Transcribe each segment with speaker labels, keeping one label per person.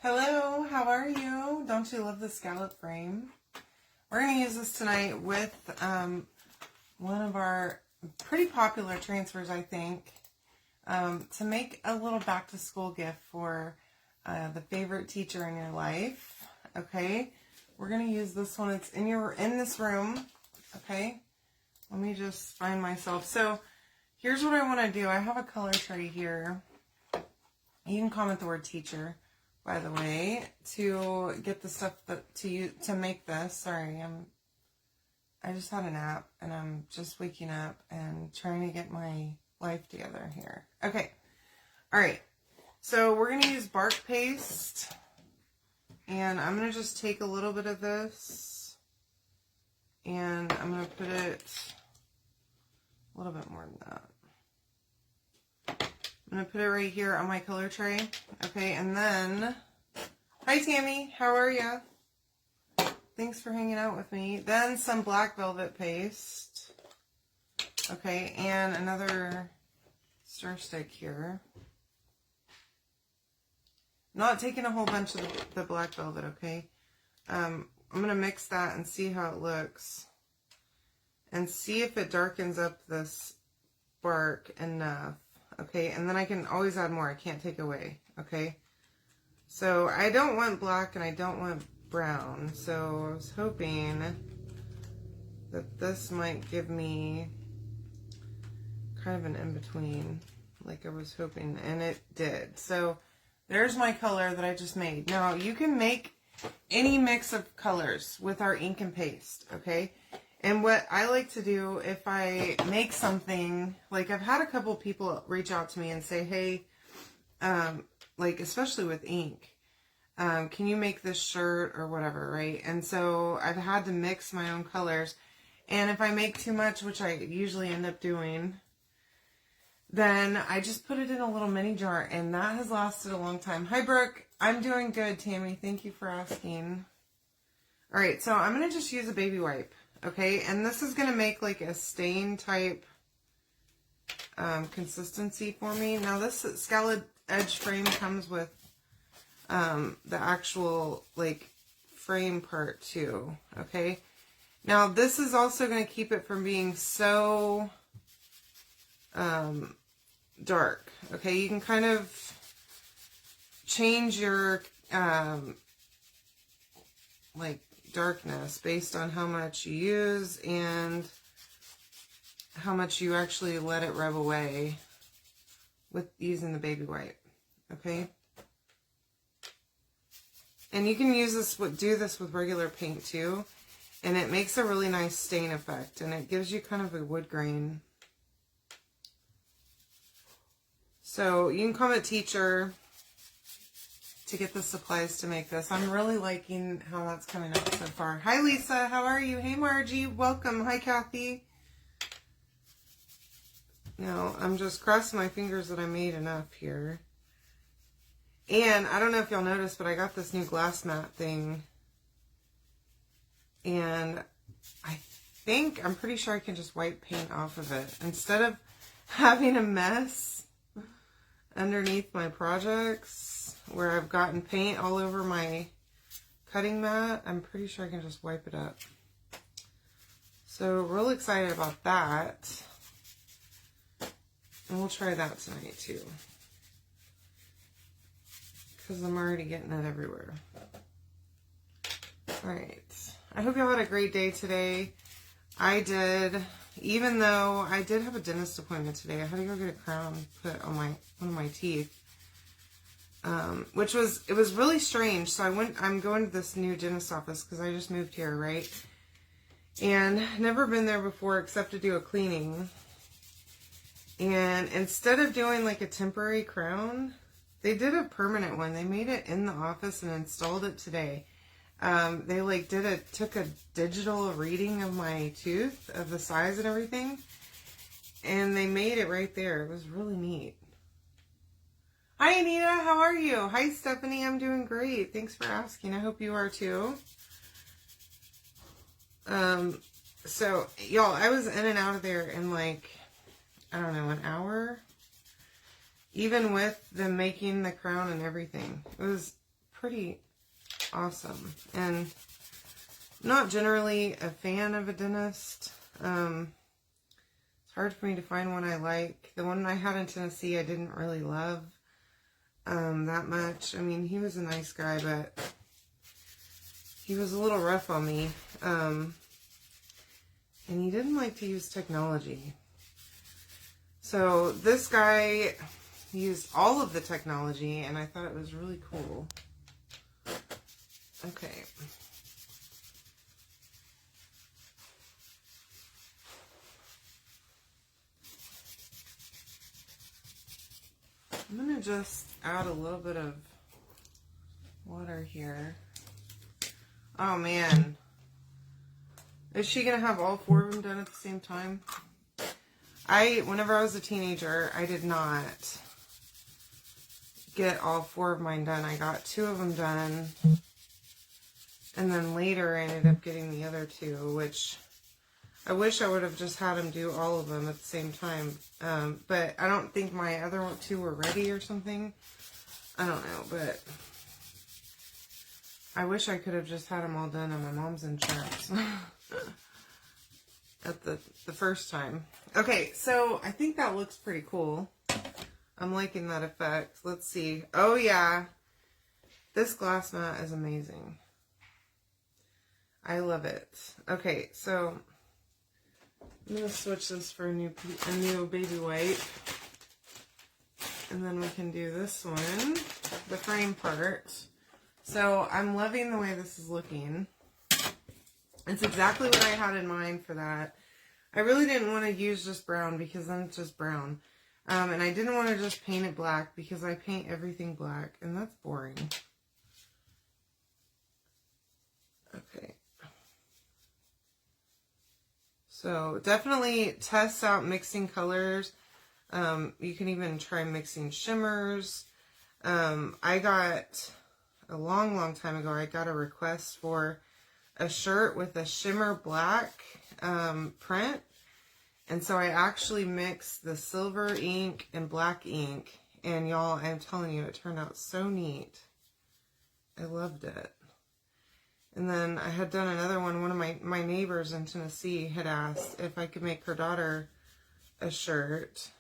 Speaker 1: Hello, how are you? Don't you love the scallop frame? We're going to use this tonight with one of our pretty popular transfers, I think, to make a little back-to-school gift for the favorite teacher in your life. Okay, we're going to use this one. It's in this room. Okay, let me just find myself. So here's what I want to do. I have a color tray here. You can comment the word teacher, by the way, to get the stuff to make this. Sorry, I just had a nap and I'm just waking up and trying to get my life together here. Okay. All right. So we're going to use bark paste, and I'm going to just take a little bit of this and I'm going to put it a little bit more than that. I'm going to put it right here on my color tray. Okay, and then, hi Tammy, how are ya? Thanks for hanging out with me. Then some black velvet paste. Okay, and another stir stick here. Not taking a whole bunch of the black velvet, okay? I'm going to mix that and see how it looks. And see if it darkens up this bark enough. Okay, and then I can always add more. I can't take away, okay? So I don't want black and I don't want brown. So I was hoping that this might give me kind of an in-between, like I was hoping, and it did. So there's my color that I just made. Now you can make any mix of colors with our ink and paste, okay? And what I like to do if I make something, like I've had a couple people reach out to me and say, hey, like especially with ink, can you make this shirt or whatever, right? And so I've had to mix my own colors. And if I make too much, which I usually end up doing, then I just put it in a little mini jar, and that has lasted a long time. Hi, Brooke. I'm doing good, Tammy. Thank you for asking. All right, so I'm going to just use a baby wipe. Okay, and this is going to make like a stain type consistency for me. Now this scallop edge frame comes with the actual like frame part too. Okay, now this is also going to keep it from being so dark. Okay, you can kind of change your like darkness based on how much you use and how much you actually let it rub away with using the baby wipe. Okay, and you can use this do this with regular paint too, and it makes a really nice stain effect, and it gives you kind of a wood grain. So you can comment teacher to get the supplies to make this. I'm really liking how that's coming out so far. Hi Lisa, how are you? Hey Margie, welcome. Hi Kathy. Now I'm just crossing my fingers that I made enough here. And I don't know if y'all noticed, but I got this new glass mat thing. And I'm pretty sure I can just wipe paint off of it. Instead of having a mess underneath my projects where I've gotten paint all over my cutting mat, I'm pretty sure I can just wipe it up. So real excited about that. And we'll try that tonight too, because I'm already getting it everywhere. Alright, I hope y'all had a great day today. I did, even though I did have a dentist appointment today. I had to go get a crown put on one of my teeth. It was really strange. So I'm going to this new dentist office because I just moved here, right? And never been there before except to do a cleaning. And instead of doing like a temporary crown, they did a permanent one. They made it in the office and installed it today. They took a digital reading of my tooth, of the size and everything, and they made it right there. It was really neat. Hi Anita, how are you? Hi Stephanie, I'm doing great. Thanks for asking. I hope you are too. So y'all, I was in and out of there in like, I don't know, an hour. Even with them making the crown and everything. It was pretty awesome. And not generally a fan of a dentist. It's hard for me to find one I like. The one I had in Tennessee I didn't really love that much. I mean, he was a nice guy, but he was a little rough on me. And he didn't like to use technology. So this guy used all of the technology, and I thought it was really cool. Okay. I'm going to just add a little bit of water here. Oh, man. Is she going to have all 4 of them done at the same time? Whenever I was a teenager, I did not get all 4 of mine done. I got 2 of them done. And then later I ended up getting the other 2, which I wish I would have just had him do all of them at the same time. But I don't think my other 2 were ready or something. I don't know, but I wish I could have just had them all done on my mom's insurance at the first time. Okay, so I think that looks pretty cool. I'm liking that effect. Let's see. Oh, yeah. This glass mat is amazing. I love it. Okay, so I'm going to switch this for a new baby wipe. And then we can do this one, the frame part. So I'm loving the way this is looking. It's exactly what I had in mind for that. I really didn't want to use just brown because then it's just brown. And I didn't want to just paint it black because I paint everything black and that's boring. Okay. So definitely test out mixing colors. You can even try mixing shimmers. I got, a long time ago, I got a request for a shirt with a shimmer black print. And so I actually mixed the silver ink and black ink. And y'all, I'm telling you, it turned out so neat. I loved it. And then I had done another one. One of my neighbors in Tennessee had asked if I could make her daughter a shirt.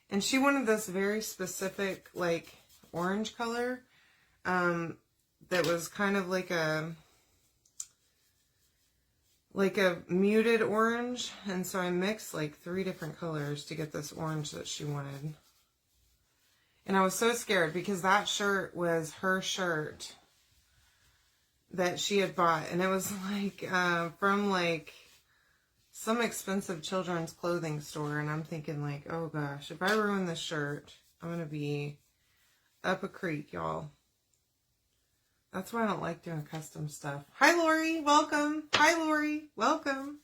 Speaker 1: And she wanted this very specific, like, orange color that was kind of like a muted orange. And so I mixed like 3 different colors to get this orange that she wanted. And I was so scared because that shirt was her shirt that she had bought. And it was like from like some expensive children's clothing store. And I'm thinking like, oh gosh, if I ruin this shirt, I'm going to be up a creek, y'all. That's why I don't like doing custom stuff. Hi, Lori. Welcome. Hi, Lori. Welcome.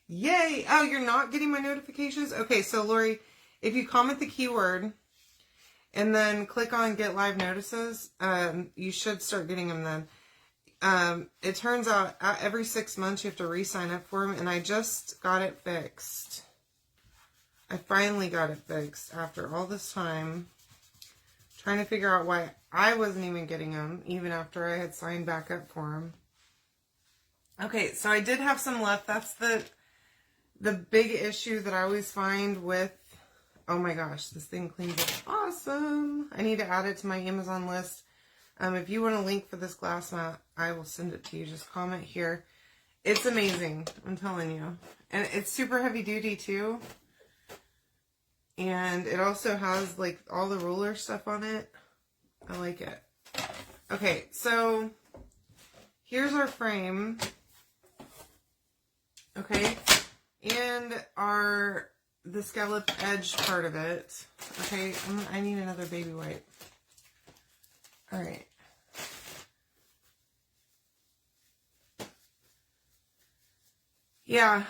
Speaker 1: Yay. Oh, you're not getting my notifications? Okay, so Lori, if you comment the keyword and then click on get live notices, you should start getting them then. It turns out every 6 months you have to re-sign up for them, and I just got it fixed. I finally got it fixed after all this time trying to figure out why I wasn't even getting them, even after I had signed back up for them. Okay, so I did have some left. That's the big issue that I always find with, oh my gosh, this thing cleans up awesome. I need to add it to my Amazon list. If you want a link for this glass mat, I will send it to you. Just comment here. It's amazing, I'm telling you. And it's super heavy duty too. And it also has like all the ruler stuff on it. I like it. Okay, so here's our frame. Okay, and the scallop edge part of it. Okay, I need another baby wipe. All right. Yeah,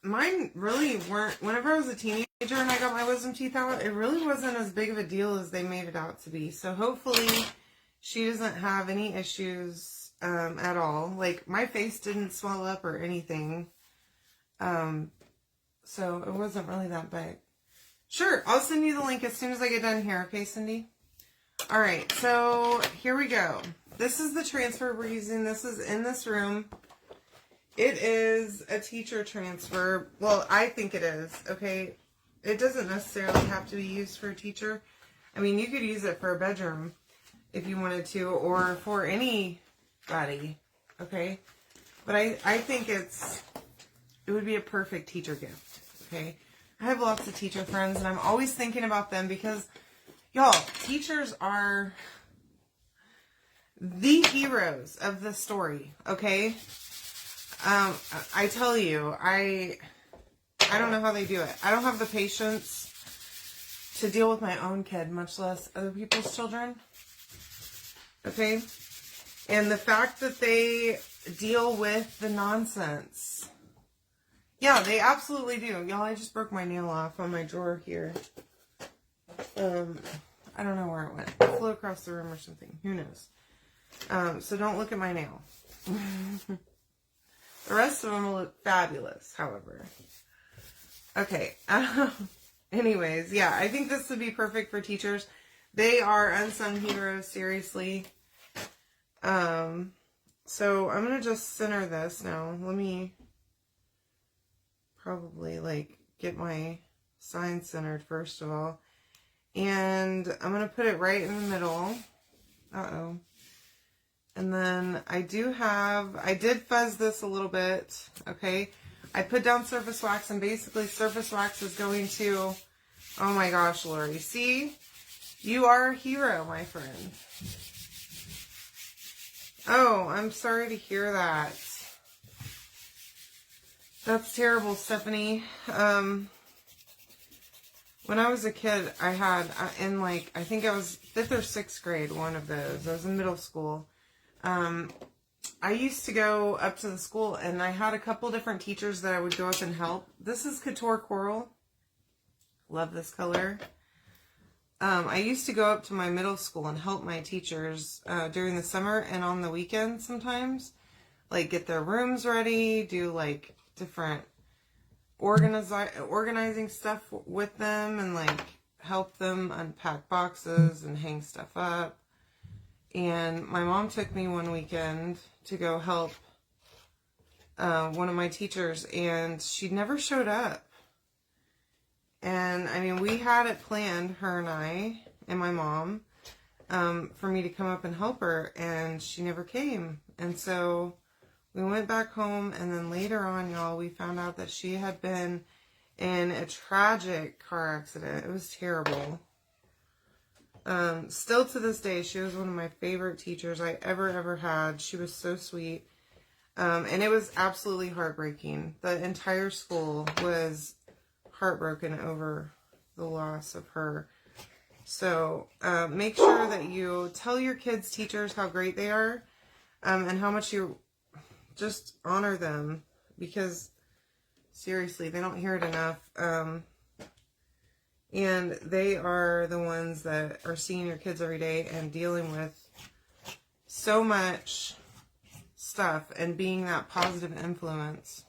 Speaker 1: mine really weren't, whenever I was a teenager and I got my wisdom teeth out, it really wasn't as big of a deal as they made it out to be. So hopefully she doesn't have any issues at all. Like, my face didn't swell up or anything. So it wasn't really that big. Sure, I'll send you the link as soon as I get done here. Okay, Cindy? All right, so here we go. This is the transfer we're using. This is in this room. It is a teacher transfer. Well, I think it is, okay? It doesn't necessarily have to be used for a teacher. I mean, you could use it for a bedroom if you wanted to, or for anybody, okay? But I think it would be a perfect teacher gift, okay? I have lots of teacher friends, and I'm always thinking about them because, y'all, teachers are the heroes of the story, okay? I tell you, I don't know how they do it. I don't have the patience to deal with my own kid, much less other people's children. Okay? And the fact that they deal with the nonsense. Yeah, they absolutely do. Y'all, I just broke my nail off on my drawer here. I don't know where it went. It flew across the room or something. Who knows? So don't look at my nail. The rest of them look fabulous, however. Okay. Anyways, yeah, I think this would be perfect for teachers. They are unsung heroes, seriously. So I'm going to just center this now. Let me probably, get my sign centered first of all. And I'm going to put it right in the middle. Uh-oh. And then I did fuzz this a little bit, okay? I put down surface wax, and basically surface wax is going to, oh my gosh, Lori, see? You are a hero, my friend. Oh, I'm sorry to hear that. That's terrible, Stephanie. When I was a kid, I had, I think I was 5th or 6th grade, one of those. I was in middle school. I used to go up to the school, and I had a couple different teachers that I would go up and help. This is Couture Coral. Love this color. I used to go up to my middle school and help my teachers during the summer and on the weekends sometimes. Get their rooms ready, do different organizing stuff with them, and help them unpack boxes and hang stuff up. And my mom took me one weekend to go help one of my teachers, and she never showed up. And I mean, we had it planned, her and I and my mom, for me to come up and help her, and she never came. And so we went back home, and then later on, y'all, we found out that she had been in a tragic car accident. It was terrible. Still to this day, she was one of my favorite teachers I ever had. She was so sweet. And it was absolutely heartbreaking. The entire school was heartbroken over the loss of her. So, make sure that you tell your kids' teachers how great they are, and how much you just honor them, because seriously, they don't hear it enough. And they are the ones that are seeing your kids every day and dealing with so much stuff and being that positive influence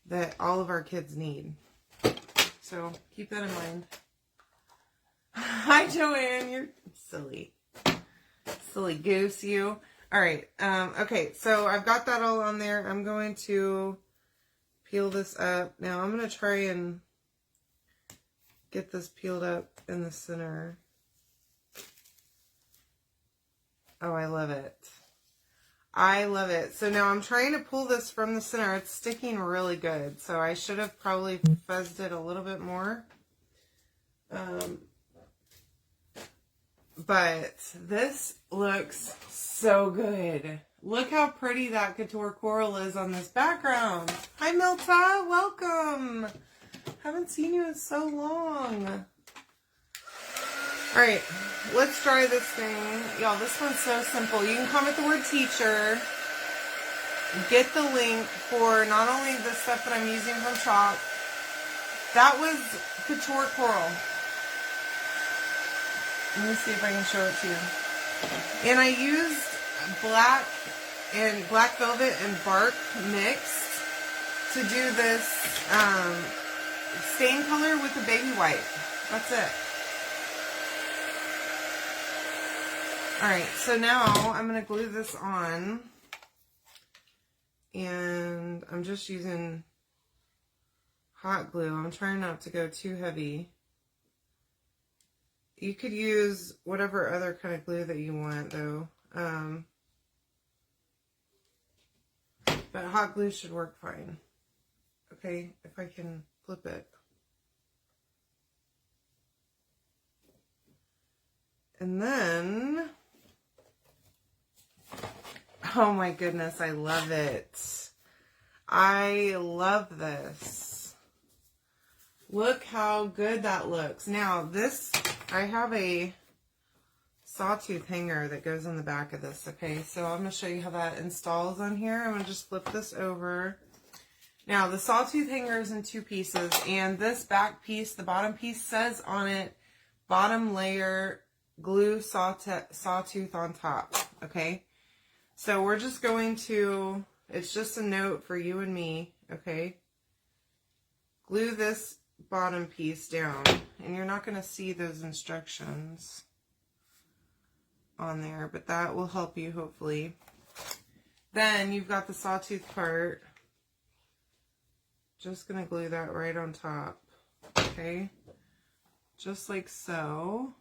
Speaker 1: that all of our kids need. So keep that in mind. Hi, Joanne. You're silly. Silly goose, you. All right. Okay, so I've got that all on there. I'm going to peel this up. Now I'm going to try and get this peeled up in the center. Oh, I love it. I love it. So now I'm trying to pull this from the center. It's sticking really good. So I should have probably fuzzed it a little bit more. But this looks so good. Look how pretty that Couture Coral is on this background. Hi, Milta. Welcome. Haven't seen you in so long. Alright, let's try this thing. Y'all, this one's so simple. You can comment the word teacher. Get the link for not only the stuff that I'm using from Chalk. That was Couture Coral. Let me see if I can show it to you. And I used black velvet and bark mixed to do this stain color with the baby white. That's it. Alright, so now I'm going to glue this on. And I'm just using hot glue. I'm trying not to go too heavy. You could use whatever other kind of glue that you want, though. But hot glue should work fine. Okay, if I can flip it. And then, oh my goodness, I love it. I love this. Look how good that looks. Now this, I have a sawtooth hanger that goes on the back of this, okay? So I'm going to show you how that installs on here. I'm going to just flip this over. Now the sawtooth hanger is in 2 pieces, and this back piece, the bottom piece, says on it, bottom layer glue sawtooth on top, okay? So we're just going to, it's just a note for you and me, okay? Glue this bottom piece down, and you're not going to see those instructions on there, but that will help you hopefully. Then you've got the sawtooth part. Just going to glue that right on top, okay? Just like so.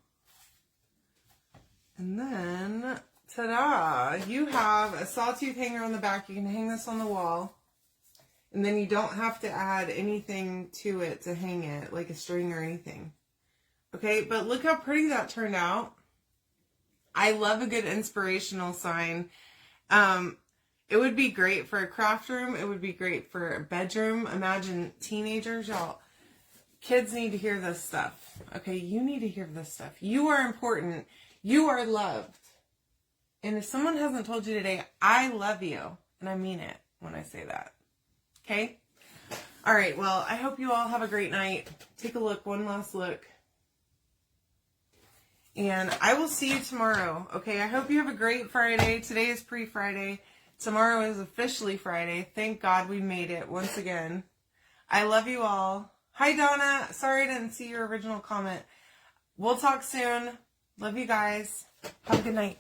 Speaker 1: And then, ta-da! You have a sawtooth hanger on the back. You can hang this on the wall. And then you don't have to add anything to it to hang it, like a string or anything. Okay, but look how pretty that turned out. I love a good inspirational sign. It would be great for a craft room. It would be great for a bedroom. Imagine teenagers, y'all. Kids need to hear this stuff. Okay, you need to hear this stuff. You are important. You are loved. And if someone hasn't told you today, I love you. And I mean it when I say that. Okay? All right, well, I hope you all have a great night. Take a look, one last look. And I will see you tomorrow. Okay, I hope you have a great Friday. Today is pre-Friday. Tomorrow is officially Friday. Thank God we made it once again. I love you all. Hi, Donna. Sorry I didn't see your original comment. We'll talk soon. Love you guys. Have a good night.